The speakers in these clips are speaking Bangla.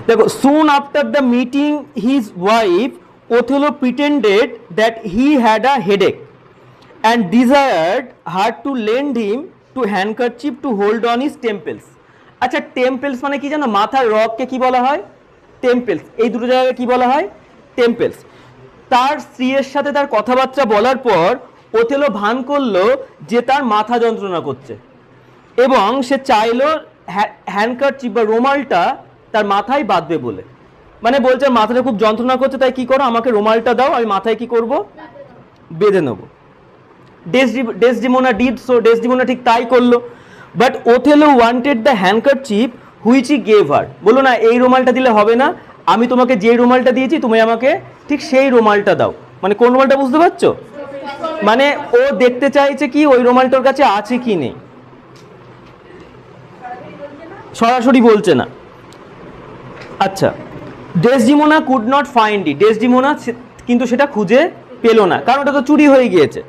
দেখো, soon after the meeting his wife Othello pretended that he had a headache and desired her to lend him to handkerchief to hold on his temples. আচ্ছা, টেম্পলস মানে কি জানো? মাথার রগকে কি বলা হয়? টেম্পলস। এই দুটো জায়গায় কি বলা হয়? টেম্পলস। তার স্ত্রীর সাথে তার কথাবার্তা বলার পর ওথেলো ভান করলো যে তার মাথা যন্ত্রণা করছে এবং সে চাইলো হ্যান্ডকারচিপ বা রুমালটা তার মাথায় বাঁধবে বলে। মানে বলছে মাথাটা খুব যন্ত্রণা করছে, তাই কি করো, আমাকে রুমালটা দাও, আমি মাথায় কি করব, বেঁধে নেবো। ডেসডিমোনা ডিড সো, ডেসডিমোনা ঠিক তাই করলো। But Othello wanted the handkerchief which he gave her. বললো না, এই রুমালটা দিলে হবে না, আমি তোমাকে যে রুমালটা দিয়েছি তুমি আমাকে ঠিক সেই রুমালটা দাও। মানে কোন রুমালটা বুঝতে পারছো? মানে ও দেখতে চাইছে কি ওই রুমালটার কাছে আছে কি নেই, সরাসরি বলছে না। আচ্ছা, Desdemona could not find it. Desdemona কিন্তু সেটা খুঁজে পেল না, কারণ ওটা তো চুরি হয়ে গিয়েছে।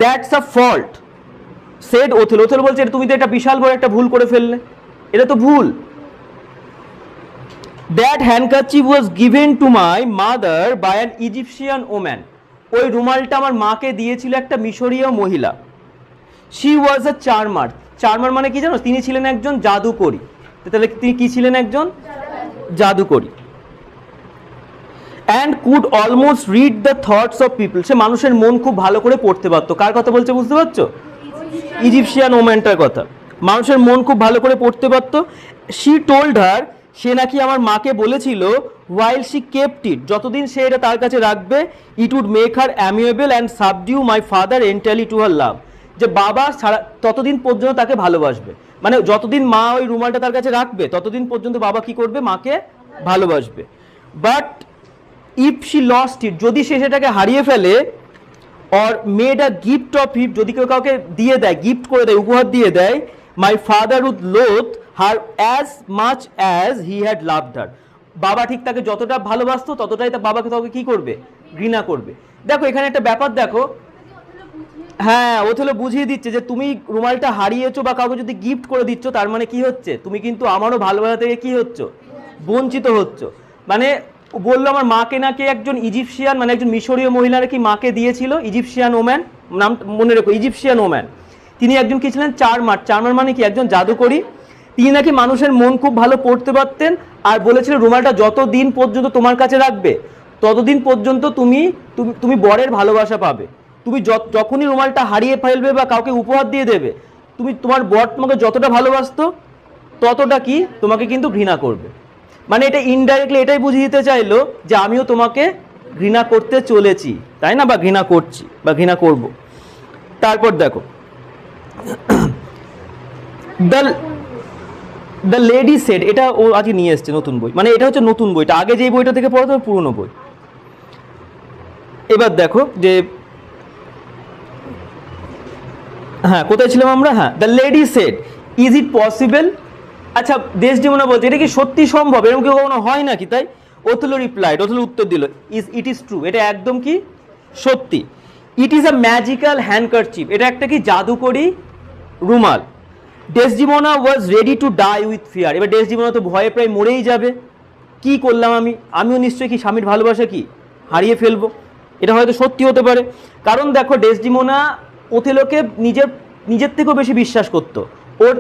That's a fault said Othello. Othello বলছে তুমি তো এটা বিশাল বড় একটা ভুল করে ফেললে, এটা তো ভুল। That handkerchief was given to my mother by an Egyptian woman. ওই রুমালটা আমার মাকে দিয়েছিল একটা মিশরীয় মহিলা। শি ওয়াজ আ চার্মার। চার্মার মানে কি জানো? তিনি ছিলেন একজন জাদুকরী। তাহলে তিনি কি ছিলেন? একজন জাদুকরী। And could almost read the thoughts of people. সে মানুষের মন খুব ভালো করে পড়তে পারতো। কার কথা বলছে বুঝতে পারছো? ইজিপশিয়ান ওম্যানটার কথা। মানুষের মন খুব ভালো করে পড়তে পারতো। শি টোল্ড হার, সে নাকি আমার মাকে বলেছিল, ওয়াইল শি কেপ্ট ইট, যতদিন সে এটা তার কাছে রাখবে, it would make her amiable and subdue my father entirely to her love. যে বাবা সারা ততদিন পর্যন্ত তাকে ভালোবাসবে। মানে যতদিন মা ওই রুমালটা তার কাছে রাখবে ততদিন পর্যন্ত বাবা কি করবে? মাকে ভালোবাসবে। But if she lost it, যদি সে সেটাকে হারিয়ে ফেলে, or made a gift of it, যদি কেউ কাউকে দিয়ে দেয়, গিফট করে দেয়, উপহার দিয়ে দেয়, my father would loathe her as much as he had loved her. বাবা ঠিক তাকে যতটা ভালোবাসতো ততটাই তার বাবাকে তাকে কি করবে? ঘৃণা করবে। দেখো এখানে একটা ব্যাপার দেখো, হ্যাঁ ওথেলো বুঝিয়ে দিচ্ছে যে তুমি রুমালটা হারিয়েছো বা কাউকে যদি গিফট করে দিচ্ছ, তার মানে কি হচ্ছে? তুমি কিন্তু আমারও ভালোবাসা থেকে কি হচ্ছ? বঞ্চিত হচ্ছ। মানে বললো আমার মাকে নাকি একজন ইজিপশিয়ান, মানে একজন মিশরীয় মহিলা নাকি মাকে দিয়েছিল, ইজিপশিয়ান ওম্যান, নাম মনে রেখো, ইজিপশিয়ান ওম্যান। তিনি একজন কি ছিলেন? চার্মার। চার্মার মানে কি? একজন জাদুকরী। তিনি নাকি মানুষের মন খুব ভালো পড়তে পারতেন আর বলেছিলেন রুমালটা যতদিন পর্যন্ত তোমার কাছে রাখবে ততদিন পর্যন্ত তুমি তুমি বরের ভালোবাসা পাবে। তুমি যখনই রুমালটা হারিয়ে ফেলবে বা কাউকে উপহার দিয়ে দেবে, তোমার বর তোমাকে যতটা ভালোবাসতো ততটা কি তোমাকে কিন্তু ঘৃণা করবে। মানে এটা ইনডাইরেক্টলি এটাই বুঝিয়ে দিতে চাইলো যে আমিও তোমাকে ঘৃণা করতে চলেছি, তাই না, বা ঘৃণা করছি বা ঘৃণা করব। তারপর দেখো, দ্য লেডি সেড, এটা ও আজকে নিয়ে এসছে নতুন বই, মানে এটা হচ্ছে নতুন বইটা, আগে যেই বইটা থেকে পড়ো তোমার পুরনো বই। এবার দেখো যে হ্যাঁ কোথায় ছিলাম আমরা? হ্যাঁ, the lady shed is it possible. আচ্ছা, ডেসডিমোনা বলছে এটা কি সত্যি সম্ভব? এরকম কি কখনো হয় নাকি? তাই ওথেলো রিপ্লাইড, ওথেলো উত্তর দিল, ইট ইজ ট্রু, এটা একদম কি সত্যি। It is a magical handkerchief, এটা একটা কি জাদুকরি রুমাল। Desdemona was ready to die with fear. এবার ডেসডিমোনা তো ভয়ে প্রায় মরেই যাবে। কি করলাম আমিও নিশ্চয়ই কি স্বামীর ভালোবাসা কি হারিয়ে ফেলবো। এটা হয়তো সত্যি হতে পারে, কারণ দেখো ডেসডিমোনা ওথেলোকে নিজের থেকেও বেশি বিশ্বাস করতো। ওর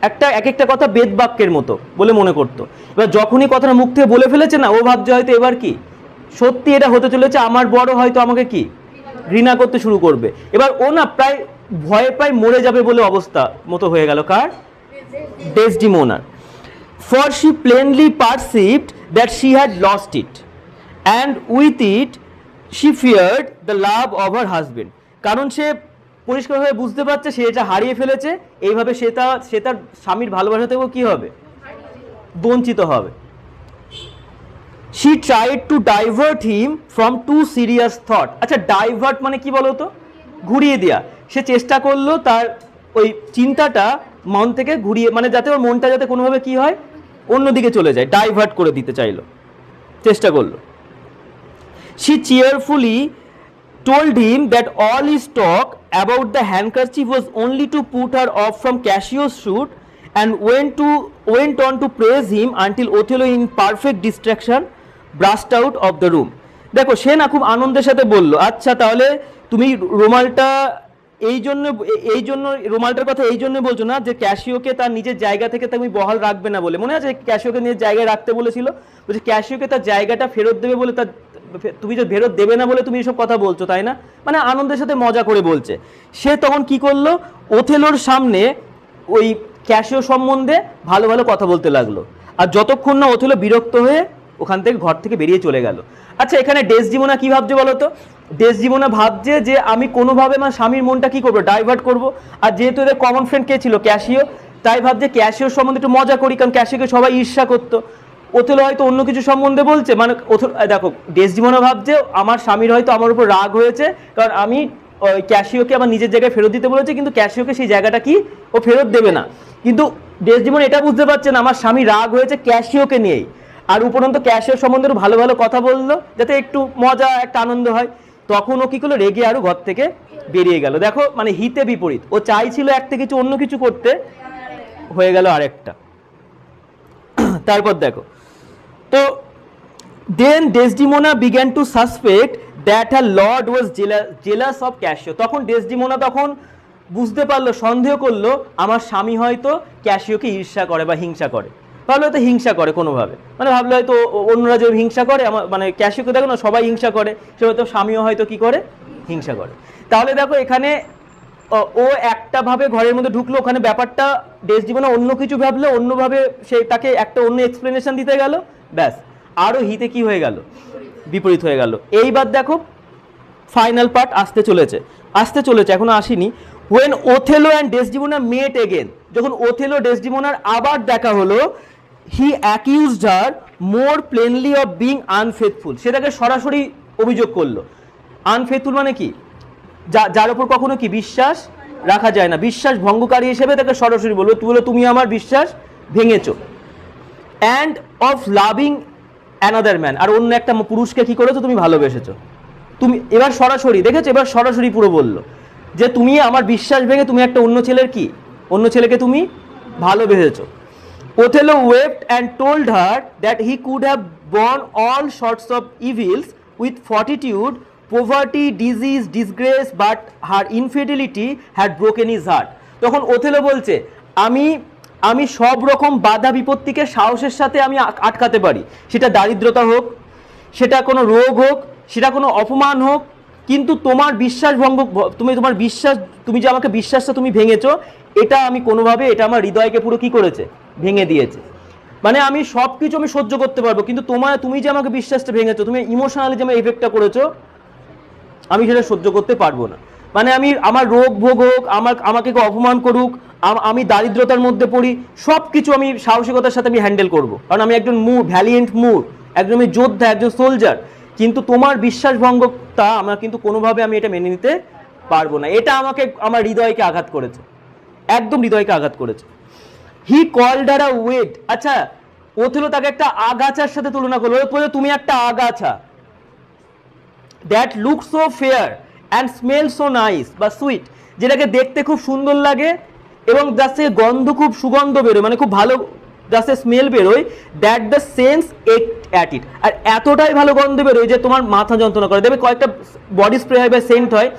এক একটা কথা বেদ বাক্যের মতো বলে মনে করতো। এবার যখনই কথাটা মুখ থেকে বলে ফেলেছে না, ও ভাবছে হয়তো এবার কি সত্যি এটা হতে চলেছে, আমার বড় হয়তো আমাকে কি ঘৃণা করতে শুরু করবে। এবার ও না ভয়ে প্রায় মরে যাবে বলে অবস্থা মতো হয়ে গেল। কার? ডেসডিমোনার। For she plainly perceived that she had lost it and with it she feared the love of her husband. কারণ সে পরিষ্কারভাবে বুঝতে পারছে সে এটা হারিয়ে ফেলেছে, এইভাবে সে তার স্বামীর ভালোবাসা থেকেও কি হবে? বঞ্চিত হবে। She tried to divert him from too serious thought. আচ্ছা, ডাইভার্ট মানে কি বলতো? ঘুরিয়ে দেওয়া। সে চেষ্টা করলো তার ওই চিন্তাটা মন থেকে ঘুরিয়ে, মানে যাতে ওর মনটা যাতে কোনোভাবে কি হয় অন্যদিকে চলে যায়, ডাইভার্ট করে দিতে চাইলো, চেষ্টা করলো। She cheerfully told him that all his talk about the handkerchief was only to put her off from Cassio's shoot and went on to praise him until Othello in perfect distraction burst out of the room. দেখো সে না খুব আনন্দের সাথে বলল, আচ্ছা তাহলে তুমি রুমালটা এই জন্য রুমালটার কথা এই জন্য বলছো না যে ক্যাসিওকে তার নিজের জায়গা থেকে তুমি বহাল রাখবে না বলে, মনে আছে ক্যাসিওকে নিজের জায়গায় রাখতে বলেছিল, বলছে ক্যাসিওকে তার জায়গাটা ফেরত দেবে বলে, তার তুমি যে ফেরত দেবে না বলে তুমি এসব কথা বলছো, তাই না? মানে আনন্দের সাথে মজা করে বলছে। সে তখন কি করলো, ওথেলোর সামনে ওই ক্যাসিও সম্বন্ধে ভালো ভালো কথা বলতে লাগলো, আর যতক্ষণ না ওথেলো বিরক্ত হয়ে ওখান থেকে ঘর থেকে বেরিয়ে চলে গেল। আচ্ছা এখানে ডেসডিমোনা কি ভাবছে বলো তো? ডেসডিমোনা ভাবছে যে আমি কোনোভাবে আমার স্বামীর মনটা কি করবো, ডাইভার্ট করব। আর যেহেতু এদের কমন ফ্রেন্ড কে ছিল, ক্যাসিও, তাই ভাবছে ক্যাসিওর সম্বন্ধে একটু মজা করি, কারণ ক্যাসিওকে সবাই ঈর্ষা করতো। ওথেলো হয়তো অন্য কিছু সম্বন্ধে বলছে, মানে দেখো ডেসডিমোনা ভাবছে আমার স্বামীর হয়তো আমার উপর রাগ হয়েছে, কারণ আমি ক্যাসিওকে আমার নিজের জায়গায় ফেরত দিতে বলেছে, কিন্তু ক্যাসিওকে সেই জায়গাটা কি ও ফেরত দেবে না। কিন্তু ডেসডিমোনা এটা বুঝতে পারছে না আমার স্বামী রাগ হয়েছে ক্যাসিওকে নিয়েই, আর উপরন্ত ক্যাসিওর সম্বন্ধে ভালো ভালো কথা বললো যাতে একটু মজা একটা আনন্দ হয়। তখন ও কি করলো, রেগে আরো ঘর থেকে বেরিয়ে গেল। দেখো মানে হিতে বিপরীত, ও চাইছিল একটা কিছু অন্য কিছু করতে, হয়ে গেল আরেকটা। তারপর দেখো তো then Desdemona began to suspect that her lord was jealous of Cassio. তখন ডেসডিমোনা তখন বুঝতে পারলো, সন্দেহ করলো আমার স্বামী হয়তো ক্যাসিওকে ঈর্ষা করে বা হিংসা করে, ভাবলো হয়তো হিংসা করে কোনোভাবে, মানে ভাবলো হয়তো অন্যরা যে হিংসা করে আমার মানে ক্যাসিওকে দেখো না সবাই হিংসা করে, সে হয়তো স্বামীও হয়তো কি করে, হিংসা করে। তাহলে দেখো এখানে ও একটা ভাবে ঘরের মধ্যে ঢুকলো, ওখানে ব্যাপারটা ডেসডিমোনা অন্য কিছু ভাবলো, অন্যভাবে সে তাকে একটা অন্য এক্সপ্লেনেশন দিতে গেল, ব্যাস আরো হিতে কি হয়ে গেল, বিপরীত হয়ে গেল। এইবার দেখো ফাইনাল পার্ট আসতে চলেছে, এখনো আসেনি। when Othello and Desdemona met again, যখন ওথেলো ডেসডিমোনার আবার দেখা হলো, he accused her more plainly of being unfaithful, সেটাকে সরাসরি অভিযোগ করলো। আনফেথফুল মানে কি, যার উপর কখনো কি বিশ্বাস রাখা যায় না, বিশ্বাস ভঙ্গকারী হিসেবে তাকে সরাসরি বললো, তুমি আমার বিশ্বাস ভেঙেছো। And of loving another man, আর অন্য একটা পুরুষকে কি করেছো, তুমি ভালোবেসেছো। তুমি এবার সরাসরি দেখেছো, এবার সরাসরি পুরো বললো যে তুমি আমার বিশ্বাস ভেঙে তুমি একটা অন্য ছেলেকে তুমি ভালোবেসেছো। Othello wept and told her that he could have borne all sorts of evils with fortitude, poverty, disease, disgrace, but her infidelity had broken his heart. তখন ওথেলো বলছে আমি সব রকম বাধা বিপত্তিকে সাহসের সাথে আমি আটকাতে পারি, সেটা দারিদ্রতা হোক, সেটা কোনো রোগ হোক, সেটা কোনো অপমান হোক, কিন্তু তোমার বিশ্বাস তুমি যে আমাকে বিশ্বাসটা তুমি ভেঙেছো, এটা আমি কোনোভাবে, এটা আমার হৃদয়কে পুরো কি করেছে, ভেঙে দিয়েছে। মানে আমি সব কিছু আমি সহ্য করতে পারবো, কিন্তু তুমি যে আমাকে বিশ্বাসটা ভেঙেছো, তুমি ইমোশনালি যে আমার এফেক্টটা করেছো, আমি সেটা সহ্য করতে পারবো না। মানে আমার রোগ ভোগ হোক, আমাকে কেউ অপমান করুক, আমি দারিদ্রতার মধ্যে পড়ি, সব কিছু আমি সাহসিকতার সাথে আমি হ্যান্ডেল করবো, কারণ আমি একজন ভ্যালিয়েন্ট একজন যোদ্ধা, একজন সোলজার। কিন্তু তোমার বিশ্বাসভঙ্গতা কিন্তু কোনোভাবে আমি এটা মেনে নিতে পারবো না। এটা আমাকে আমার হৃদয়কে আঘাত করেছে, একদম হৃদয়কে আঘাত করেছে। হি কল্ড হার আ ওয়েড। আচ্ছা ওথেলো তাকে একটা আগাছার সাথে তুলনা করলো, তুমি একটা আগাছা, that look so fair and smell so nice বা সুইট, যেটাকে দেখতে খুব সুন্দর লাগে এবং যার থেকে গন্ধ খুব সুগন্ধ বেরোয়, মানে খুব ভালো যার থেকে স্মেল বেরোয়, that the sense at it, আর এতটাই ভালো গন্ধ বেরোয় যে তোমার মাথা যন্ত্রণা করে। দেখবে কয়েকটা বডি স্প্রে হয় বা সেন্ট হয়,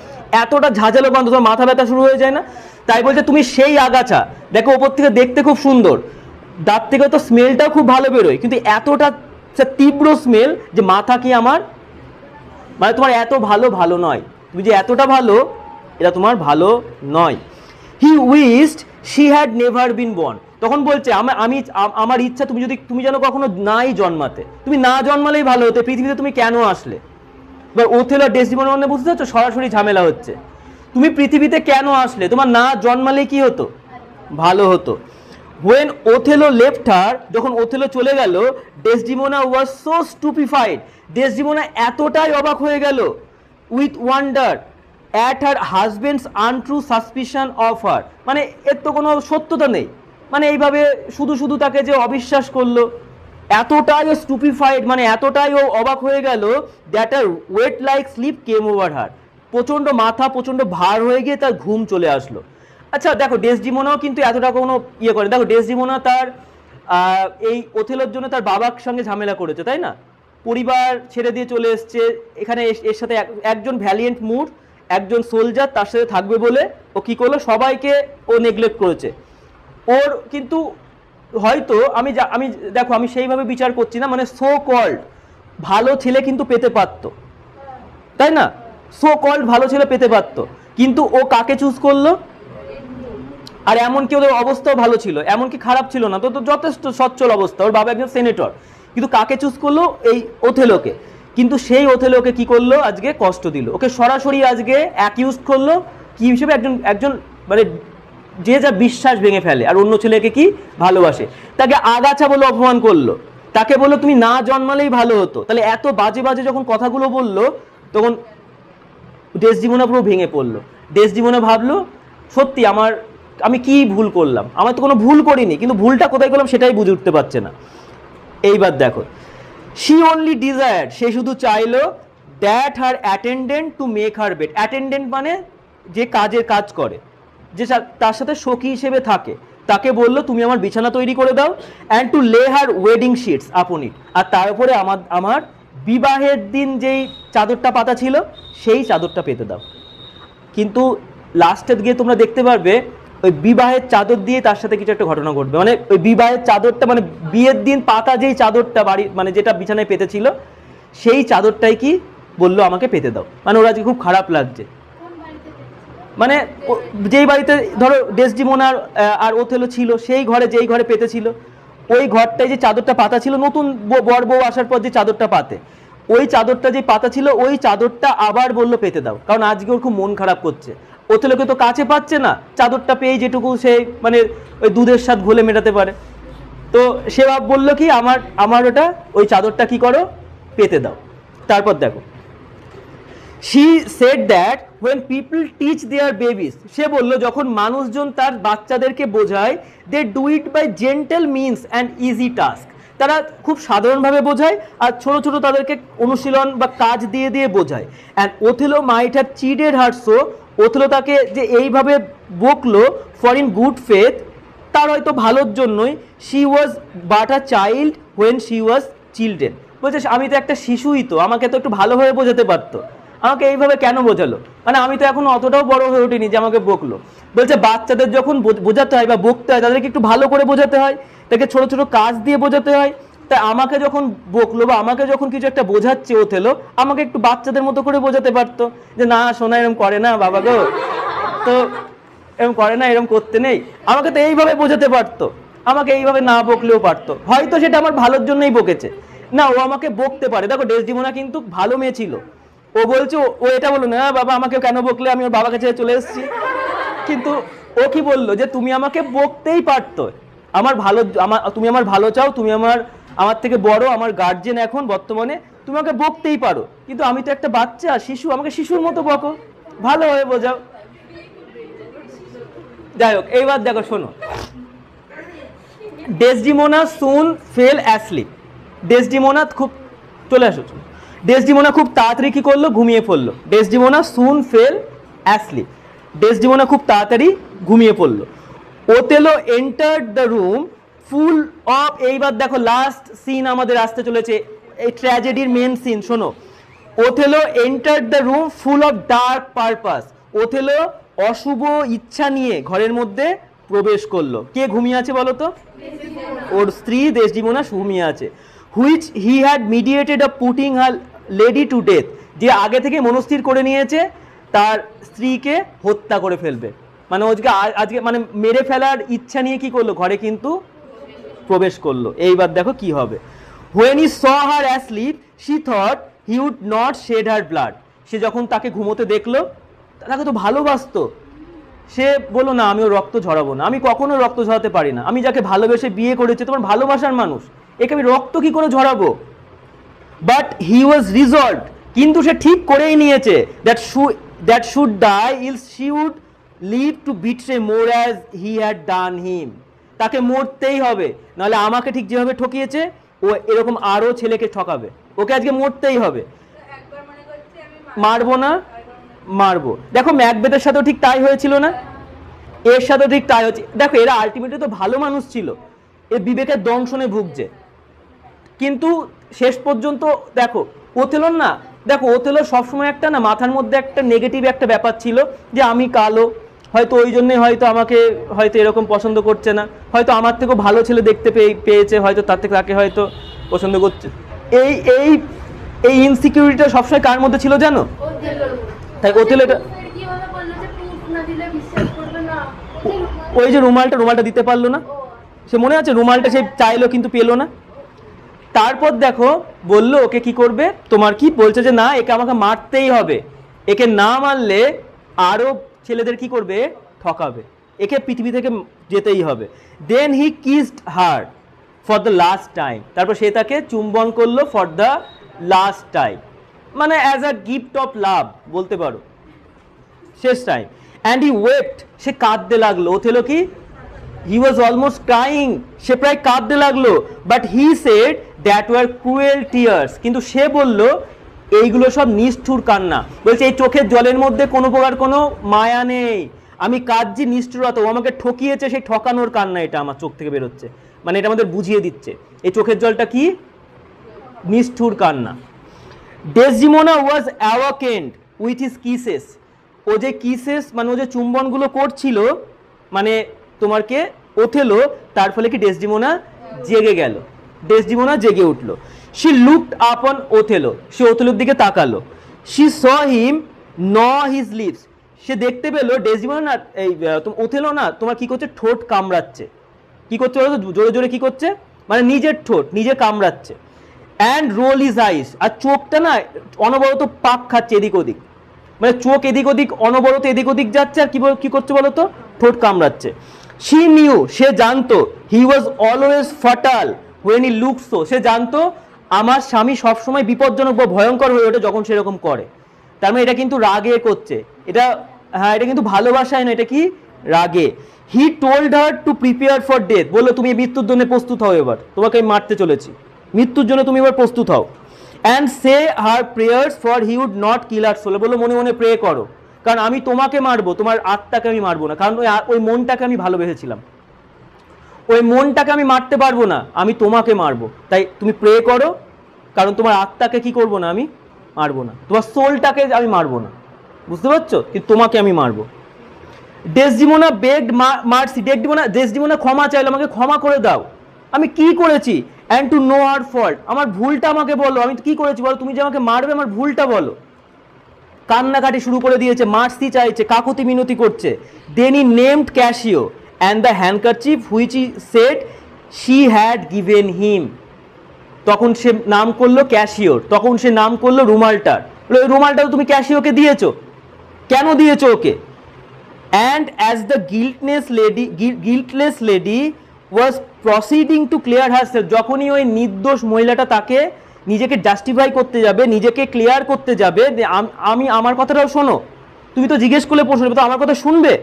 এতটা ঝাঁঝালো গন্ধ তোমার মাথা ব্যথা শুরু হয়ে যায় না? তাই বলছে তুমি সেই আগাছা, দেখো ওপর থেকে দেখতে খুব সুন্দর, দাঁত থেকে তো স্মেলটাও খুব ভালো বেরোয়, কিন্তু এতটা তীব্র স্মেল যে মাথা কি আমার, মানে তোমার এত ভালো নয়, তুমি যে এতটা ভালো, এটা তোমার ভালো নয়। He wished she had never been born. তখন বলছে আমার ইচ্ছা তুমি যেন কখনো নাই জন্মাতে, তুমি না জন্মালেই ভালো হতে, পৃথিবীতে তুমি কেন আসলে? এবার ওথেলো ডেসডিমোনার মধ্যে বুঝতে পারছো, সরাসরি ঝামেলা হচ্ছে, তুমি পৃথিবীতে কেন আসলে, তোমার না জন্মালেই কি হতো, ভালো হতো। when Othello left her, যখন ওথেলো চলে গেল, Desdemona was so stupefied, Desdemona এতটাই অবাক হয়ে গেল, with wonder at her husband's untrue suspicion of her, মানে এর তো কোনো সত্যতা নেই, মানে এইভাবে শুধু তাকে যে অবিশ্বাস করলো, এতটাই ও স্টুপিফাইড, মানে এতটাই ও অবাক হয়ে গেল, that are weight like sleep came over her, প্রচণ্ড মাথা প্রচণ্ড ভার হয়ে গিয়ে তার ঘুম চলে আসলো। আচ্ছা দেখো ডেসডিমোনাও কিন্তু এতটা কোনো ইয়ে করে, দেখো ডেসডিমোনা তার এই ওথেলোর জন্য তার বাবার সঙ্গে ঝামেলা করেছে, তাই না, পরিবার ছেড়ে দিয়ে চলে এসছে এখানে, এর সাথে একজন ভ্যালিয়েন্ট মুর, একজন সোলজার তার সাথে থাকবে বলে ও কি করলো, সবাইকে ও নেগলেক্ট করেছে। ওর কিন্তু হয়তো আমি দেখো আমি সেইভাবে বিচার করছি না, মানে সো কল্ড ভালো ছেলে কিন্তু পেতে পারতো, তাই না, সো কল্ড ভালো ছেলে পেতে পারতো, কিন্তু ও কাকে চুজ করলো? আর এমনকি ওদের অবস্থাও ভালো ছিল, এমনকি খারাপ ছিল না, তো তো যথেষ্ট সচ্ছল অবস্থা, ওর বাবা একজন সেনেটর, কিন্তু কাকে চুজ করলো? এই ওথেলোকে। কিন্তু সেই ওথেলোকে কি করলো, আজকে কষ্ট দিল, ওকে সরাসরি আজকে অ্যাকিউজ করলো কি হিসেবে, একজন একজন মানে যে যা বিশ্বাস ভেঙে ফেলে আর অন্য ছেলেকে কি ভালোবাসে, তাকে আগাছা বলে অপমান করলো, তাকে বললো তুমি না জন্মালেই ভালো হতো। তাহলে এত বাজে বাজে যখন কথাগুলো বললো তখন ডেসডিমোনা পুরো ভেঙে পড়লো। ডেসডিমোনা ভাবলো সত্যি আমি কি ভুল করলাম, আমার তো কোনো ভুল করিনি, কিন্তু ভুলটা কোথায় করলাম সেটাই বুঝে উঠতে পারছে না। এইবার দেখো, শি অনলি ডিজায়ার্ড, সে শুধু চাইলো that her attendant to make her bed, attendant মানে যে কাজ করে, যে তার সাথে সখী হিসেবে থাকে, তাকে বললো তুমি আমার বিছানা তৈরি করে দাও, অ্যান্ড টু লে হার ওয়েডিং শিটস আপন ইট, আর তার উপরে আমার বিবাহের দিন যেই চাদরটা পাতা ছিল সেই চাদরটা পেতে দাও। কিন্তু লাস্টে গিয়ে তোমরা দেখতে পারবে ওই বিবাহের চাদর দিয়ে তার সাথে কিছু একটা ঘটনা ঘটবে, মানে ওই বিবাহের চাদরটা মানে বিয়ের দিন পাতা যেই চাদরটা বাড়ি মানে যেটা বিছানায় পেতেছিল সেই চাদরটাই কি বললো আমাকে পেতে দাও, মানে ওরা আজকে খুব খারাপ লাগছে, মানে যেই বাড়িতে ধরো ডেসডিমোনার আর ওথেলো ছিল সেই ঘরে, যেই ঘরে পেতেছিল ওই ঘরটায় যে চাদরটা পাতা ছিল, নতুন বর বউ আসার পর যে চাদরটা পাতে, ওই চাদরটা যে পাতা ছিল ওই চাদরটা আবার বললো পেতে দাও, কারণ আজকে ওর খুব মন খারাপ করছে, ওথেলোকে তো কাছে পাচ্ছে না, চাদরটা পেয়ে যেটুকু সে মানে ওই দুধের স্বাদ ঘোলে মেটাতে পারে, তো সে বললো কি আমার ওটা ওই চাদরটা কি করো পেতে দাও। তারপর দেখো she said that when people teach their babies, সে বলল যখন মানুষজন তার বাচ্চাদেরকে বোঝায় they do it by gentle means and easy task, তারা খুব সাধারণভাবে বোঝায় আর ছোট ছোট তাদেরকে অনুশীলন বা কাজ দিয়ে দিয়ে বোঝায়, and Othello might have cheated her so, Othello তাকে যে এইভাবে বকলো for in good faith, তার হয়তো ভালোর জন্যই, she was but a child when she was children, বলছে আমি তো একটা শিশুই, তো আমাকে তো একটু ভালোভাবে বোঝাতে পারতো, আমাকে এইভাবে কেন বোঝালো, মানে আমি তো এখন অতটাও বড় হয়ে ওঠিনি যে আমাকে বকলো। বলছে বাচ্চাদের যখন বোঝাতে হয় বা বকতে হয় তাদেরকে একটু ভালো করে বোঝাতে হয়, তাকে ছোট ছোট কাজ দিয়ে বোঝাতে হয়, তাই আমাকে যখন বকলো বা আমাকে যখন কিছু একটা বোঝাচ্ছে ওথেলো, আমাকে একটু বাচ্চাদের মতো করে বোঝাতে পারতো যে না সোনা এরকম করে না বাবা গো, তো এরকম করে না, এরকম করতে নেই, আমাকে তো এইভাবে বোঝাতে পারতো, আমাকে এইভাবে না বকলেও পারতো, হয়তো সেটা আমার ভালোর জন্যই বকেছে, না ও আমাকে বকতে পারে। দেখো ডেসডিমোনা কিন্তু ভালো মেয়ে ছিল, ও বলছে ও এটা বললো না বাবা আমাকে কেন বকলে, আমি ওর বাবাকে ছেড়ে চলে এসেছি, কিন্তু ও কি বললো যে তুমি আমাকে বকতেই পারতো, তুমি আমার ভালো চাও, তুমি আমার থেকে বড়, আমার গার্জেন এখন বর্তমানে, তুমি আমাকে বকতেই পারো, কিন্তু আমি তো একটা বাচ্চা শিশু, আমাকে শিশুর মতো বকো, ভালো হয়ে বোঝাও। যাই হোক এইবার দেখো শোনো, ডেসডিমোনা সুন ফেল অ্যাসলিপ, ডেসডিমোনা খুব চলে আসো, ডেসডিমোনা খুব তাড়াতাড়ি কি করলো ঘুমিয়ে পড়লো, ডেসডিমোনা সুন ফেল অ্যাসলিপ, ডেসডিমোনা খুব তাড়াতাড়ি ঘুমিয়ে পড়লো। Othello entered the room full of, এইবার দেখো লাস্ট সিন আমাদের আসতে চলেছে, এই ট্র্যাজেডির মেন সিন শোনো, Othello entered the room full of dark purpose, Othello অশুভ ইচ্ছা নিয়ে ঘরের মধ্যে প্রবেশ করলো, কে ঘুমিয়ে আছে বলো তো, ওর স্ত্রী ডেসডিমোনা ঘুমিয়ে আছে, which he had mediated a putting her lady to death, যে আগে থেকে মনস্থির করে নিয়েছে তার স্ত্রীকে হত্যা করে ফেলবে, মানে আজকে মানে মেরে ফেলার ইচ্ছা নিয়ে কি করলো ঘরে কিন্তু প্রবেশ করলো। এইবার দেখো কি হবে, when he saw her asleep she thought he would not shed her blood, সে যখন তাকে ঘুমোতে দেখলো, তাকে তো ভালোবাসতো, সে বললো না আমি ওর রক্ত ঝরাবো না, আমি কখনো রক্ত ঝরাতে পারি না, আমি যাকে ভালোবেসে বিয়ে করেছি তোমার ভালোবাসার মানুষ, একে আমি রক্ত কি করে ঝরাবো, বাট হি ওয়াজ রিজলভড, কিন্তু সে ঠিক করেই নিয়েছে that should die else she would live to betray more as he had done him, তাকে মরতেই হবে, নাহলে আমাকে ঠিক যেভাবে ঠকিয়েছে ও এরকম আরো ছেলেকে ঠকাবে, ওকে আজকে মরতেই হবে, মারবো না মারবো। দেখো ম্যাকবেথের সাথেও ঠিক তাই হয়েছিল না, এর সাথে ঠিক তাই হচ্ছে। দেখো এরা আলটিমেটলি তো ভালো মানুষ ছিল, এ বিবেকের দংশনে ভুগছে, কিন্তু শেষ পর্যন্ত দেখো ওথেলোর না, দেখো ওথেলোর সবসময় একটা না মাথার মধ্যে একটা নেগেটিভ একটা ব্যাপার ছিল যে আমি কালো, হয়তো ওই জন্যই হয়তো আমাকে হয়তো এরকম পছন্দ করছে না, হয়তো আমার থেকেও ভালো ছেলে দেখতে পেয়েছে, হয়তো তার থেকে তাকে হয়তো পছন্দ করছে। এই এই এই ইনসিকিউরিটিটা সবসময় কার মধ্যে ছিল জানো? তাই ওথেলো এটা, ওই যে রুমালটা দিতে পারলো না, সে মনে আছে রুমালটা সে চাইলো কিন্তু পেলো না। তারপর দেখো বললো ওকে কি করবে, তোমার কি বলছে যে না একে আমাকে মারতেই হবে, একে না মারলে আরো ছেলেদের কি করবে, ঠকাবে, একে পৃথিবী থেকে যেতেই হবে। Then he kissed her for the last time, তারপর সে তাকে চুম্বন করলো ফর দ্য লাস্ট টাইম, মানে as a gift of love বলতে পারো, শেষ টাইম। অ্যান্ড হি ওয়েপ্ট, সে কাঁদতে লাগলো। ওথেলো কি, হি ওয়াজ অলমোস্ট ক্রাইং, সে প্রায় কাঁদতে লাগলো। But he said that were cruel tears, কিন্তু সে বলল এইগুলো সব নিষ্ঠুর কান্না। বলছে এই চোখের জলের মধ্যে কোনো প্রকার কোনো মায়া নেই, আমি কাঁদছি নিষ্ঠুরতা, ও আমাকে ঠকিয়েছে, সেই ঠকানোর কান্না এটা আমার চোখ থেকে বেরোচ্ছে, মানে এটা আমাদের বুঝিয়ে দিচ্ছে এই চোখের জলটা কি, নিষ্ঠুর কান্না। Desdemona was awakened with his kisses, ও যে কিসেস মানে ও যে চুম্বনগুলো করছিল মানে তোমার কে ওথেলো, তার ফলে কি ডেসডিমোনা জেগে গেল, ডেসডিমোনা জেগে উঠলো। শি লুকড আপন ওথেলো, সে ওথেলোর দিকে তাকালো। শি স হিম ন হিজ লিপস, সে দেখতে পেলো ডেসডিমোনা না এই ওথেলো না তোমার কি করছে, ঠোঁট কামড়াচ্ছে, কি করছে বলো তো, জোরে জোরে কি করছে, মানে নিজের ঠোঁট নিজে কামড়াচ্ছে। অ্যান্ড রোল ইজ আইস, আর চোখটা না অনবরত পাক খাচ্ছে এদিক ওদিক, মানে চোখ এদিক ওদিক অনবরত এদিক ওদিক যাচ্ছে, আর কি করছে বলো তো, ঠোঁট কামড়াচ্ছে। শি নিউ, সে জানতো, he was always fatal when he looks so, সে জানতো আমার স্বামী সবসময় বিপজ্জনক বা ভয়ঙ্কর হয়ে ওঠে যখন সেরকম করে। তার মানে এটা কিন্তু রাগে করছে, এটা হ্যাঁ এটা কিন্তু ভালোবাসায় না, এটা কি রাগে। He told her to prepare for death, বললো তুমি মৃত্যুর জন্য প্রস্তুত হও, এবার তোমাকে আমি মারতে চলেছি, মৃত্যুর জন্য তুমি এবার প্রস্তুত হও। And say her prayers for he would not kill her soul, বললো মনে মনে প্রে করো, কারণ আমি তোমাকে মারবো, তোমার আত্মাকে আমি মারবো না, কারণ ওই মনটাকে আমি ভালোবেসেছিলাম, ওই মনটাকে আমি মারতে পারবো না, আমি তোমাকে মারবো, তাই তুমি প্রে করো, কারণ তোমার আত্মাকে কি করবো না, আমি মারবো না, তোমার সোলটাকে আমি মারবো না, বুঝতে পারছো, কিন্তু তোমাকে আমি মারবো। ডেসডিমোনা বেগড মার্সি, ডেসডিমোনা ক্ষমা চাইলো, আমাকে ক্ষমা করে দাও, আমি কি করেছি, and to know her fault, আমার ভুলটা আমাকে বলো, আমি কি করেছি বলো, তুমি যে আমাকে মারবে আমার ভুলটা বলো। কান্নাকাটি শুরু করে দিয়েছে, মার্সি চাইছে, কাকুতি মিনতি করছে। Then he named Cassio and the handkerchief which he said she had given him, তখন সে নাম করলো ক্যাশিওর, তখন সে নাম করলো রুমালটার, ওই রুমালটা তুমি ক্যাশিওকে দিয়েছো, কেন দিয়েছো ওকে। And as the guiltless lady was proceeding to clear herself, যখনই ওই নির্দোষ মহিলাটা তাকে নিজেকে জাস্টিফাই করতে যাবে, নিজেকে ক্লিয়ার করতে যাবে, আমি আমার কথাটাও শোনো, তুমি তো জিজ্ঞেস করলে প্রশ্ন তো আমার কথা শুনবে,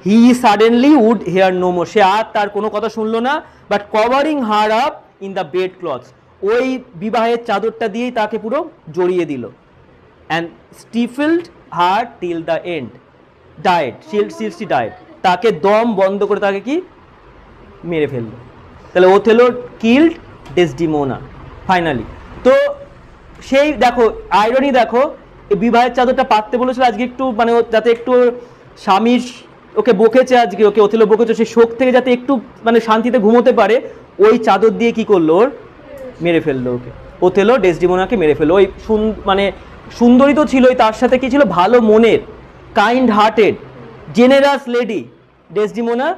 he suddenly would hear no more, সে আর তার কোনো কথা শুনলো না, but covering her up in the bed clothes, ওই বিবাহের চাদরটা দিয়েই তাকে পুরো জড়িয়ে দিল। And stifled her till the end, died she died, তাকে দম বন্ধ করে তাকে কি মেরে ফেললো। তাহলে ওথেলো কিল্ড ডেসডিমোনা ফাইনালি। তো সেই দেখো আইরনি, দেখো বিবাহের চাদরটা পাততে বলেছিল আজকে একটু, মানে যাতে একটু স্বামীর ওকে বকেছে আজকে, ওকে ওথেলো বকেছে, সেই শোক থেকে যাতে একটু মানে শান্তিতে ঘুমোতে পারে, ওই চাদর দিয়ে কি করলো, ওর মেরে ফেললো ওকে, ওথেলো ডেসডিমোনাকে মেরে ফেললো। ওই মানে সুন্দরী তো ছিলই, তার সাথে কি ছিল, ভালো মনের, kind hearted, generous lady Desdemona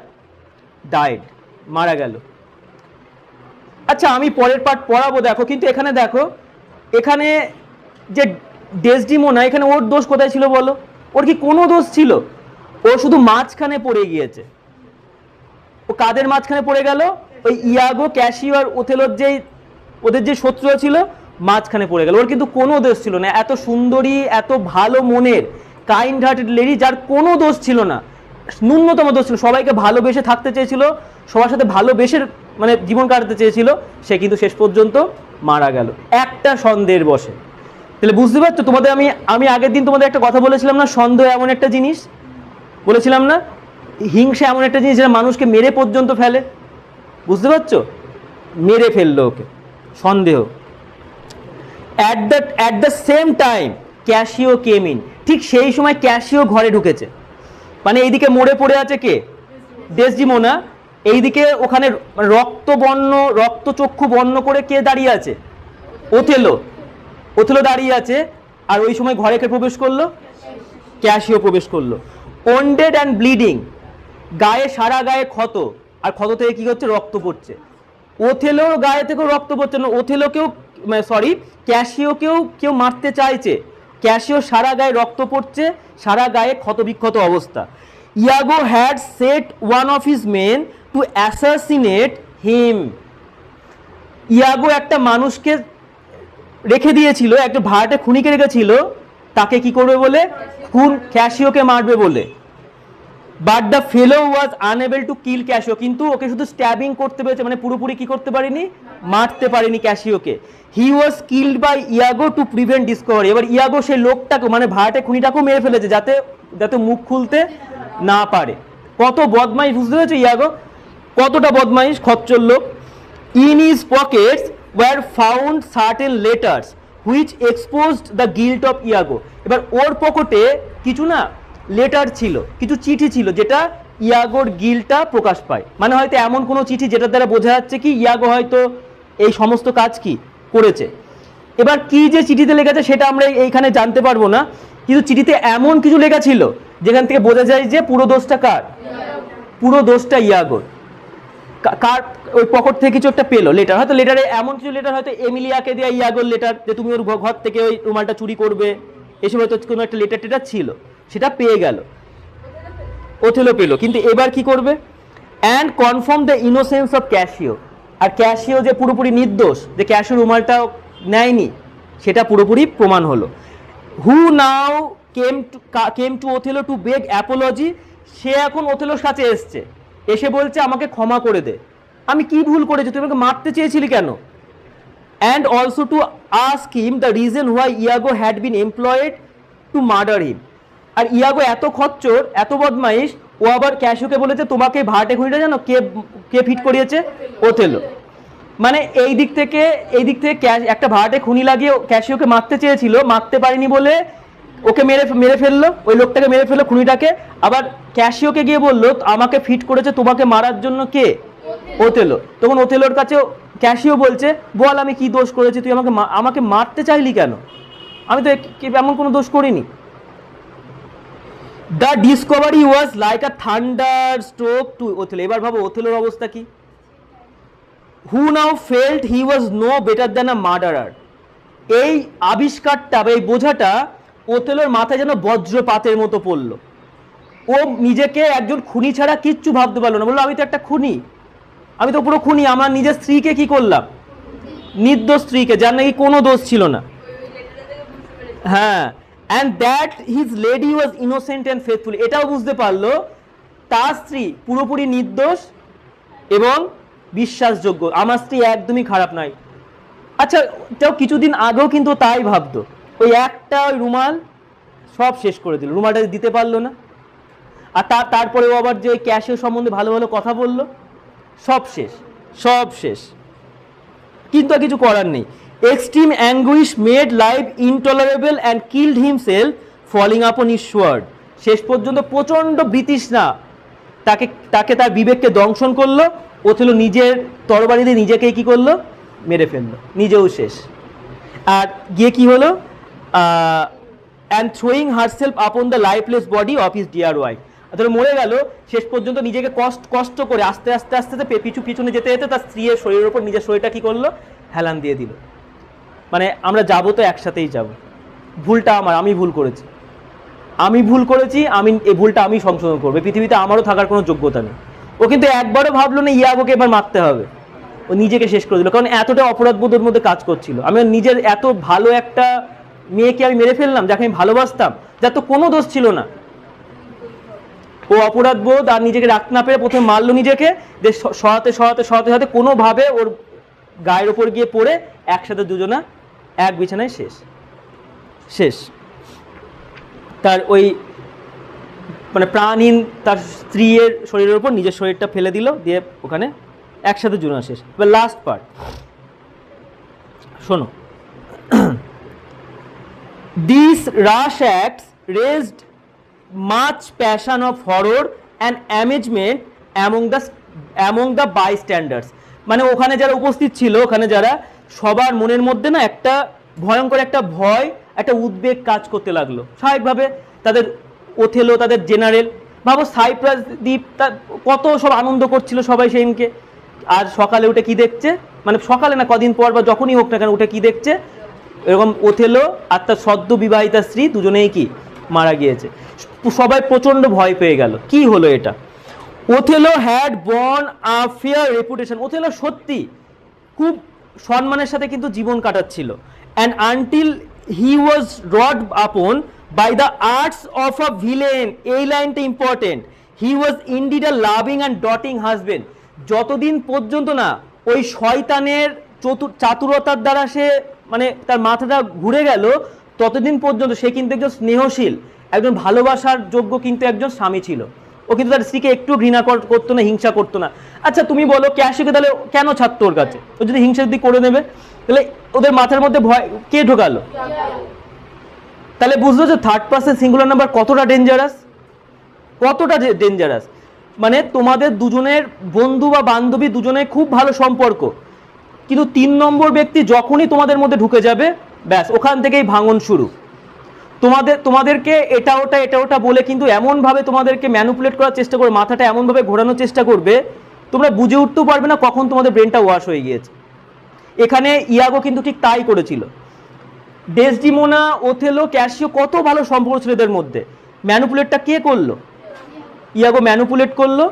died, মারা গেল। আচ্ছা আমি পরের পার্ট পড়াবো দেখো, কিন্তু এখানে দেখো, এখানে যে ডেসডিমোনা, এখানে ওর দোষ কোথায় ছিল বলো, ওর কি কোনো দোষ ছিল, ও শুধু মাঝখানে পড়ে গিয়েছে। ও কাদের মাঝখানে পড়ে গেল, ওই ইয়াগো, ক্যাশিও আর ওথেলোর যেই ওদের যে শত্রু ছিল মাঝখানে পড়ে গেল, ওর কিন্তু কোনো দোষ ছিল না, এত সুন্দরী এত ভালো মনের কাইন্ড হার্টেড লেডি, যার কোনো দোষ ছিল না, ন্যূনতম দোষ ছিল, সবাইকে ভালোবেসে থাকতে চেয়েছিল, সবার সাথে ভালোবেসে মানে জীবন কাটাতে চেয়েছিল, সে কিন্তু শেষ পর্যন্ত মারা গেল একটা সন্দেহের বশে। তাহলে বুঝতে পারছো, তোমাদের আমি আগের দিন তোমাদের একটা কথা বলেছিলাম না, সন্দেহ এমন একটা জিনিস বলেছিলাম না, হিংসা এমন একটা জিনিস যেটা মানুষকে মেরে পর্যন্ত ফেলে, বুঝতে পারছো? মেরে ফেললো ওকে, সন্দেহ। At the same time cashew came in, ঠিক সেই সময় ক্যাশিও ঘরে ঢুকেছে। মানে এইদিকে মরে পড়ে আছে কে? ডেসডিমোনা। এইদিকে ওখানে রক্তচক্ষু বর্ণ করে কে দাঁড়িয়ে আছে? ওথেলো। ওথেলো দাঁড়িয়ে আছে, আর ওই সময় ঘরে কে প্রবেশ করলো? ক্যাশিও প্রবেশ করলো। ওন্ডেড অ্যান্ড ব্লিডিং, গায়ে সারা গায়ে ক্ষত, আর ক্ষত থেকে কি হচ্ছে? রক্ত পড়ছে। ওথেলোর গায়ে থেকেও রক্ত পড়ছে না, ওথেলোকেও ক্যাশিওকেও কেউ মারতে চাইছে। ক্যাশিও সারা গায়ে রক্ত পড়ছে, সারা গায়ে ক্ষত বিক্ষত অবস্থা। Iago had set one of his men to assassinate him. Iago একটা মানুষকে রেখে দিয়েছিল, একটা ভাড়াটে খুনিকে রেখেছিল, তাকে কি করবে বলে? ক্যাশিওকে মারবে বলে। But the fellow was unable to kill cashew, কিন্তু ওকে শুধু স্ট্যাবিং করতে পেরেছে, মানে পুরোপুরি কি করতে পারেনি? মারতে পারেনি ক্যাশিওকে। He was killed by Iago to prevent discovery. এবার ইয়াগো সেই লোকটাকে, মানে ভাড়াটে খুনিটাকেও মেরে ফেলেছে যাতে মুখ খুলতে না পারে। কত বদমাইশ, বুঝতে পেরেছো ইয়াগো কতটা বদমাইশ, খচ্চর লোক। In his pockets were found certain letters which exposed the guilt of Iago. এবার ওর পকেটে কিছু লেটার ছিল, কিছু চিঠি ছিল, যেটা ইয়াগোর গিল্টটা প্রকাশ পায়। মানে হয়তো এমন কোনো চিঠি যেটার দ্বারা বোঝা যাচ্ছে কি ইয়াগো হয়তো এই সমস্ত কাজ কি করেছে। এবার কি যে চিঠিতে লেখা আছে সেটা আমরা এইখানে জানতে পারবো না, কিন্তু চিঠিতে এমন কিছু লেখা ছিল যেখান থেকে বোঝা যায় যে পুরো দোষটা কার? পুরো দোষটা ইয়াগোর। কার? ওই পকেট থেকে কিছু একটা পেলো লেটার, হয়তো লেটারে এমন কিছু লেটার, হয়তো এমিলিয়াকে দেয়া ইয়াগোর লেটার, যে তুমি ওর ঘর থেকে ওই রুমালটা চুরি করবে, এসব হয়তো কোনো একটা লেটার ছিল, সেটা পেয়ে গেল, ওথেলো পেলো। কিন্তু এবার কি করবে? And confirm the innocence of Cassio. আর ক্যাশিও যে পুরোপুরি নির্দোষ, যে ক্যাশিও রুমালটা নেয়নি, সেটা পুরোপুরি প্রমাণ হলো। Who now came to Othello to beg apology. সে এখন ওথেলোর কাছে এসছে, এসে বলছে আমাকে ক্ষমা করে দে, আমি কি ভুল করেছি, তুই আমাকে মারতে চেয়েছিলি কেন? And also to ask him the reason why Iago had been employed to murder him. আর ইয়াগো এত খচ্চর, এত বদমাইশ, ও আবার ক্যাশিওকে বলেছে তোমাকে ভাড়াটে খুনিটা জানো কে ফিট করিয়েছে? ওথেলো। মানে এই দিক থেকে একটা ভাড়াটে খুনি লাগিয়ে ক্যাশিওকে মারতে চেয়েছিল, মারতে পারেনি বলে ওকে মেরে ফেললো, ওই লোকটাকে মেরে ফেললো, খুনিটাকে। আবার ক্যাশিওকে গিয়ে বললো আমাকে ফিট করেছে তোমাকে মারার জন্য কে? ওথেলো। তখন ওথেলোর কাছে ক্যাশিও বলছে বল আমি কি দোষ করেছি, তুই আমাকে মারতে চাইলি কেন? আমি তো এমন কোনো দোষ করিনি। The discovery was like a thunder stroke to Othello. এবার ভাবো ওথেলোর অবস্থা কি। Who now felt he was no better than a murderer. এই আবিষ্কারটা বা এই বোঝাটা ওথেলোর মাথায় যেন বজ্রপাতের মতো পড়লো। ও নিজেকে একজন খুনি ছাড়া কিচ্ছু ভাবতে পারলো না। বললো আমি তো একটা খুনি, আমি তো পুরো খুনি। আমার নিজের স্ত্রীকে কি করলাম? নির্দোষ স্ত্রীকে, যার নাকি কোনো দোষ ছিল না। হ্যাঁ, and that his lady was innocent and faithful. এটাও বুঝতে পারলো তার স্ত্রী পুরোপুরি নির্দোষ এবং বিশ্বাসযোগ্য, আমার স্ত্রী একদমই খারাপ নয়। আচ্ছা, তাও কিছুদিন আগেও কিন্তু তাই ভাবতো। ওই একটা ওই রুমাল সব শেষ করে দিল, রুমালটা দিতে পারলো না। আর তারপরেও আবার যে ক্যাশিও সম্বন্ধে ভালো ভালো কথা বললো, সব শেষ, সব শেষ। কিন্তু আর কিছু করার নেই। Extreme anguish made life intolerable and killed himself falling upon his sword. শেষ পর্যন্ত প্রচণ্ড বিতৃষ্ণা তাকে তার বিবেককে দংশন করলো। ওথেলো নিজের তরবারি দিয়ে নিজেকে কি করলো? মেরে ফেললো, নিজেও শেষ। আর গিয়ে কি হলো? And throwing herself upon the lifeless body of his deer wife. তাহলে মরে গেল। শেষ পর্যন্ত নিজেকে কষ্ট করে আস্তে আস্তে পিছনে যেতে তার স্ত্রীর শরীরের উপর নিজের শরীরটা কি করলো? হেলান দিয়ে দিল। মানে আমরা যাবো তো একসাথেই যাব, ভুলটা আমার, আমি ভুল করেছি, আমি এই ভুলটা আমি সংশোধন করবো, পৃথিবীতে আমারও থাকার কোনো যোগ্যতা নেই। ও কিন্তু একবারও ভাবলো না ইয়াগোকে এবার মারতে হবে, ও নিজেকে শেষ করে দিল। কারণ এতটা অপরাধবোধের মধ্যে কাজ করছিল। আমি নিজের এত ভালো একটা মেয়েকে আমি মেরে ফেললাম, যাকে আমি ভালোবাসতাম, যার তো কোনো দোষ ছিল না। ও অপরাধবোধ আর নিজেকে রাখতে না পেরে প্রথমে মারলো নিজেকে, যে সহাতে কোনোভাবে ওর গায়ের ওপর গিয়ে পড়ে একসাথে দুজনা এক বিছানায় শেষ। তার ওই মানে প্রাণহীন তার স্ত্রীর শরীরের উপর নিজের শরীরটা ফেলে দিল, দিয়ে ওখানে একসাথে জুড়ানো শেষ। এবার লাস্ট পার্ট শোনো। These rash acts raised much passion of horror and amazement among the bystanders. মানে ওখানে যারা উপস্থিত ছিল, ওখানে যারা, সবার মনের মধ্যে না একটা ভয়ঙ্কর একটা ভয়, একটা উদ্বেগ কাজ করতে লাগলো। স্বাভাবিকভাবে তাদের ওথেলো, তাদের জেনারেল, ভাবো সাইপ্রাস দ্বীপ, কত সব আনন্দ করছিল সবাই সেদিনকে, আর সকালে উঠে কি দেখছে, মানে সকালে না কদিন পর বা যখনই হোক না কেন উঠে কি দেখছে, এরকম ওথেলো আর তার সদ্য বিবাহিতা স্ত্রী দুজনেই কি মারা গিয়েছে। সবাই প্রচণ্ড ভয় পেয়ে গেল। কি হলো এটা? Othello had born a fair reputation. Othello সত্যি খুব সম্মানের সাথে কিন্তু জীবন কাটাচ্ছিল। And until he was wrought upon by the arts of a villain, এই লাইনটা important, he was indeed a loving and doting husband. যতদিন পর্যন্ত না ওই শয়তানের চাতুরতার দ্বারা সে মানে তার মাথাটা ঘুরে গেল, ততদিন পর্যন্ত সে কিন্তু একজন স্নেহশীল, একজন ভালোবাসার যোগ্য কিন্তু একজন স্বামী ছিল। ও কিন্তু তার স্ত্রীকে একটু ঘৃণা করতো না, হিংসা করতো না। আচ্ছা তুমি বলো ক্যাশিওকে তাহলে কেন ছাড়তো ওর কাছে? ও যদি হিংসা যদি করে নেবে, তাহলে ওদের মাথার মধ্যে ভয় কে ঢোকালো? তাহলে বুঝলো যে থার্ড পার্সন সিঙ্গুলার নাম্বার কতটা ডেঞ্জারাস, কতটা ডেঞ্জারাস। মানে তোমাদের দুজনের বন্ধু বা বান্ধবী দুজনের খুব ভালো সম্পর্ক, কিন্তু 3 নম্বর ব্যক্তি যখনই তোমাদের মধ্যে ঢুকে যাবে, ব্যাস ওখান থেকেই ভাঙন শুরু। তোমাদেরকে এটা ওটা বলে কিন্তু এমনভাবে তোমাদেরকে ম্যানিপুলেট করার চেষ্টা করবে, মাথাটা এমনভাবে ঘোরানোর চেষ্টা করবে, তোমরা বুঝে উঠতেও পারবে না কখন তোমাদের ব্রেনটা ওয়াশ হয়ে গিয়েছে। এখানে ইয়াগো কিন্তু ঠিক তাই করেছিল। ডেসডিমোনা, ওথেলো, ক্যাসিও কত ভালো সম্পর্ক ছিল এদের মধ্যে, ম্যানিপুলেটটা কে করলো? ইয়াগো ম্যানিপুলেট করলো,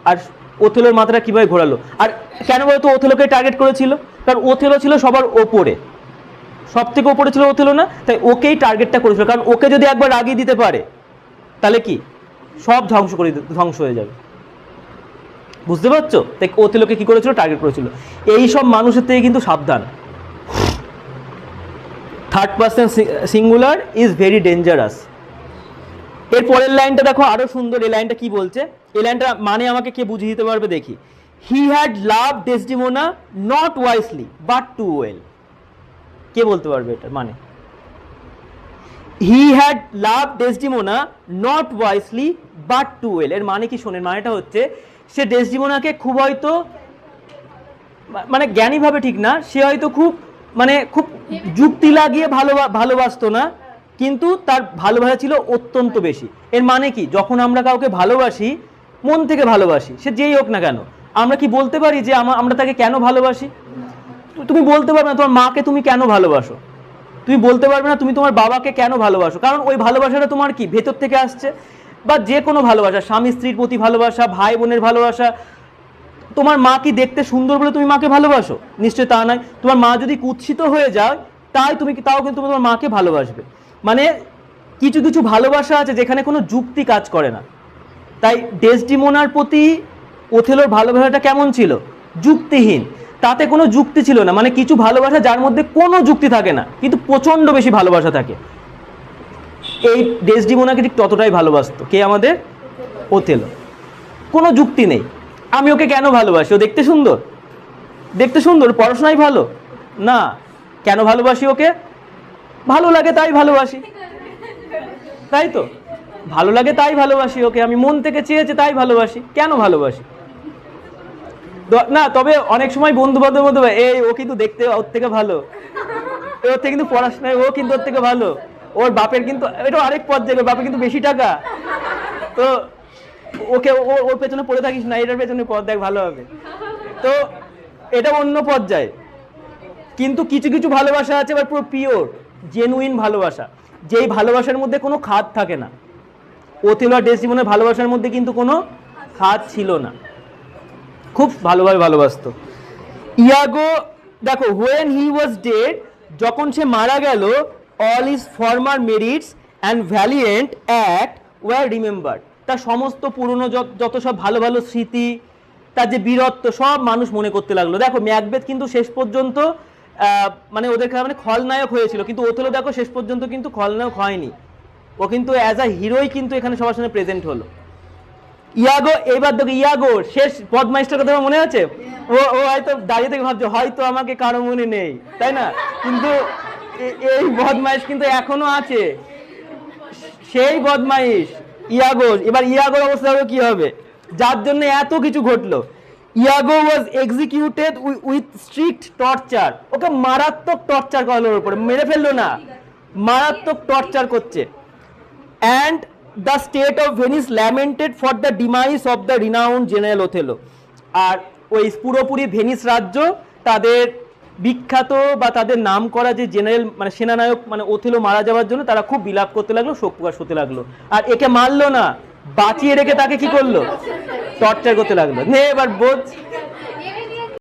আর ওথেলোর মাথাটা কীভাবে ঘোরালো। আর কেন বলতো ওথেলোকে টার্গেট করেছিল? কারণ ওথেলো ছিল সবার ওপরে, সব থেকে ওপরে ছিল ওথেলো না, তাই ওকেই টার্গেটটা করেছিল। কারণ ওকে যদি একবার রাগিয়ে দিতে পারে তাহলে কি সব ধ্বংস হয়ে যাবে। বুঝতে পারছো? তাই ওথেলোকে কি করেছিল? টার্গেট করেছিল। এই সব মানুষের থেকে কিন্তু সাবধান। Third person singular is very dangerous. এর পরের লাইনটা দেখো আরো সুন্দর। এই লাইনটা কি বলছে? এই লাইনটা মানে আমাকে কে বুঝিয়ে দিতে পারবে দেখি। He had love Desdemona not wisely but too well. কে বলতে পারবে এটা মানে? He had love Desdemona not wisely but too well. এর মানে কি শোনেন, মানেটা হচ্ছে সে ডেসডিমোনাকে খুব হয়তো মানে জ্ঞানীভাবে ঠিক না, সে হয়তো খুব মানে খুব যুক্তি লাগিয়ে ভালোবাসতো না, কিন্তু তার ভালোবাসা ছিল অত্যন্ত বেশি। এর মানে কি, যখন আমরা কাউকে ভালোবাসি, মন থেকে ভালোবাসি, সে যেই হোক না কেন, আমরা কি বলতে পারি যে আমরা তাকে কেন ভালোবাসি? তুমি বলতে পারবে না তোমার মাকে তুমি কেন ভালোবাসো, তুমি বলতে পারবে না তুমি তোমার বাবাকে কেন ভালোবাসো, কারণ ওই ভালোবাসাটা তোমার কি ভেতর থেকে আসছে। বা যে কোনো ভালোবাসা, স্বামী স্ত্রীর প্রতি ভালোবাসা, ভাই বোনের ভালোবাসা। তোমার মা কি দেখতে সুন্দর বলে তুমি মাকে ভালোবাসো? নিশ্চয় তা নয়। তোমার মা যদি কুৎসিত হয়ে যায় তাও কিন্তু তোমার মাকে ভালোবাসবে। মানে কিছু কিছু ভালোবাসা আছে যেখানে কোনো যুক্তি কাজ করে না। তাই ডেসডিমোনার প্রতি ওথেলোর ভালোবাসাটা কেমন ছিল? যুক্তিহীন, তাতে কোনো যুক্তি ছিল না। মানে কিছু ভালোবাসা যার মধ্যে কোনো যুক্তি থাকে না, কিন্তু প্রচণ্ড বেশি ভালোবাসা থাকে। এই ডেসডিমোনাকে ঠিক ততটাই ভালোবাসতো কে? আমাদের ওথেলো। কোনো যুক্তি নেই, আমি ওকে কেন ভালোবাসি, ও দেখতে সুন্দর, পড়াশোনায় ভালো না, কেন ভালোবাসি ওকে? ভালো লাগে তাই ভালোবাসি, তাই তো? ভালো লাগে তাই ভালোবাসি ওকে, আমি মন থেকে চেয়েছে তাই ভালোবাসি। কেন ভালোবাসি না? তবে অনেক সময় বন্ধু বান্ধবের মধ্যে এই ও কিন্তু দেখতে ওর থেকে ভালো, ওর থেকে কিন্তু পড়াশোনায় ও কিন্তু ওর থেকে ভালো, ওর বাপের কিন্তু এটা আরেক পর্যায়ে, বাপের কিন্তু বেশি টাকা, তো ওকে ওর পেছনে পড়ে থাকিস না, এটার পেছনে পথ দেখ ভালো হবে। তো এটা অন্য পর্যায়ে। কিন্তু কিছু কিছু ভালোবাসা আছে আবার পুরো পিওর জেনুইন ভালোবাসা, যেই ভালোবাসার মধ্যে কোনো খাদ থাকে না। ওথেলো আর ডেসডিমোনার ভালোবাসার মধ্যে কিন্তু কোনো খাদ ছিল না, খুব ভালোভাবে ভালোবাসতো। ইয়াগো দেখো, হোয়েন হি ওয়াজ ডেড, যখন সে মারা গেল, all his former merits and valiant act were remembered. তার সমস্ত পুরনো যত সব ভালো ভালো স্মৃতি, তার যে বীরত্ব, সব মানুষ মনে করতে লাগলো। দেখো ম্যাকবেথ কিন্তু শেষ পর্যন্ত মানে ওদের মানে খলনায়ক হয়েছিল, কিন্তু ওথেলো দেখো শেষ পর্যন্ত কিন্তু খলনায়ক হয়নি। ও কিন্তু অ্যাজ আ হিরোই কিন্তু এখানে সবার সামনে প্রেজেন্ট হলো। ইয়াগো, এইবার দেখো ইয়াগো শেষ বদমাইশটার কথা মনে আছে? ও হয়তো দাঁড়িয়ে থেকে ভাবছে হয়তো আমাকে কারো মনে নেই, তাই না? কিন্তু এই বদমাইশ কিন্তু এখনো আছে, সেই বদমাইশ ইয়াগো। এবার ইয়াগোর অবস্থা হবে কি হবে, যার জন্য এত কিছু ঘটলো। ইয়াগো ওয়াজ এক্সিকিউটেড উইথ স্ট্রিক্ট টর্চার। ওকে মারাত্মক টর্চার করলো, ওর উপরে মেরে ফেললো না, মারাত্মক টর্চার করছে। And the state of Venice lamented for the demise of the renowned general Othello. আর ওই পুরোপুরি ভেনিস রাজ্য তাদের বিখ্যাত বা তাদের নাম করা যে জেনারেল মানে সেনানায়ক মানে ওথেলো মারা যাওয়ার জন্য তারা খুব বিলাপ করতে লাগলো, শোক প্রকাশ করতে লাগলো। আর একে মারলো না, বাঁচিয়ে রেখে তাকে কি করলো, টর্চার করতে লাগলো। নে এবার বোঝ